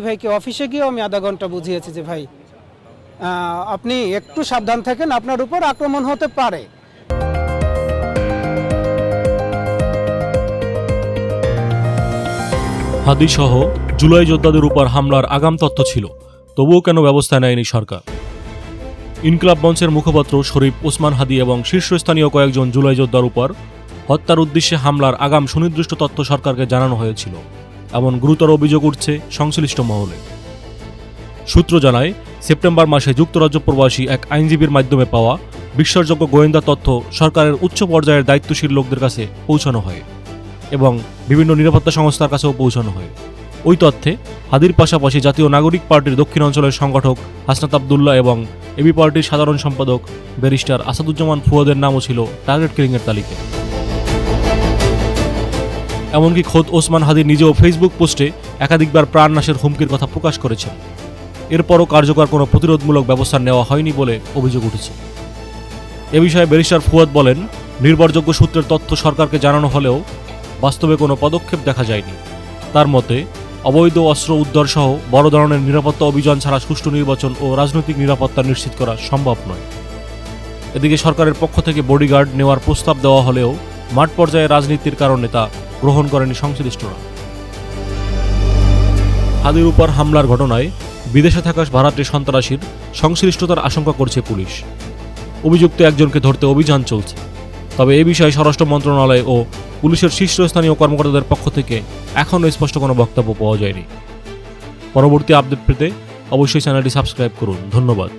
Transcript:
ভাইকে অফিসে গিয়েও আমি আধা ঘন্টা বুঝিয়েছি যে ভাই আপনি একটু সাবধান থাকেন, আপনার উপর আক্রমণ হতে পারে। হাদি সহ জুলাই যোদ্ধাদের উপর হামলার আগাম তথ্য ছিল, তবুও কেন ব্যবস্থা নেয়নি সরকার? ইনকিলাব মঞ্চের মুখপাত্র শরীফ ওসমান হাদি এবং শীর্ষস্থানীয় কয়েকজন জুলাই যোদ্ধার উপর হত্যার উদ্দেশ্যে হামলার আগাম সুনির্দিষ্ট তথ্য সরকারকে জানানো হয়েছিল, এমন গুরুতর অভিযোগ উঠছে সংশ্লিষ্ট মহলে। সূত্র জানায়, সেপ্টেম্বর মাসে যুক্তরাজ্য প্রবাসী এক আইনজীবীর মাধ্যমে পাওয়া বিশ্বাসযোগ্য গোয়েন্দা তথ্য সরকারের উচ্চ পর্যায়ের দায়িত্বশীল লোকদের কাছে পৌঁছানো হয় এবং বিভিন্ন নিরাপত্তা সংস্থার কাছেও পৌঁছানো হয়। ওই তথ্যে হাদির পাশাপাশি জাতীয় নাগরিক পার্টির দক্ষিণ অঞ্চলের সংগঠক হাসনাত আবদুল্লাহ এবং এবি পার্টির সাধারণ সম্পাদক ব্যারিস্টার আসাদুজ্জামান ফুয়াদের নামও ছিল টার্গেট কিলিংয়ের তালিকায়। এমনকি খোদ ওসমান হাদি নিজেও ফেসবুক পোস্টে একাধিকবার প্রাণনাশের হুমকির কথা প্রকাশ করেছেন। এরপরও কার্যকর কোনো প্রতিরোধমূলক ব্যবস্থা নেওয়া হয়নি বলে অভিযোগ উঠেছে। এ বিষয়ে ব্যারিস্টার ফুয়াদ বলেন, নির্ভরযোগ্য সূত্রের তথ্য সরকারকে জানানো হলেও বাস্তবে কোনো পদক্ষেপ দেখা যায়নি। তার মতে, অবৈধ অস্ত্র উদ্ধার সহ বড় ধরনের নিরাপত্তা অভিযান ছাড়া সুষ্ঠু নির্বাচন ও রাজনৈতিক নিরাপত্তা নিশ্চিত করা সম্ভব নয়। এদিকে সরকারের পক্ষ থেকে বডিগার্ড নেওয়ার প্রস্তাব দেওয়া হলেও মাঠ পর্যায়ে রাজনীতির কারণে তা গ্রহণ করেনি সংশ্লিষ্টরা। হাদির উপর হামলার ঘটনায় বিদেশে থাকা ভাড়াটে সন্ত্রাসীর সংশ্লিষ্টতার আশঙ্কা করছে পুলিশ। অভিযুক্ত একজনকে ধরতে অভিযান চলছে, তবে এ বিষয়ে স্বরাষ্ট্র মন্ত্রণালয় ও পুলিশের শীর্ষস্থানীয় কর্মকর্তাদের পক্ষ থেকে এখনও স্পষ্ট কোনো বক্তব্য পাওয়া যায়নি। পরবর্তী আপডেট পেতে অবশ্যই চ্যানেলটি সাবস্ক্রাইব করুন। ধন্যবাদ।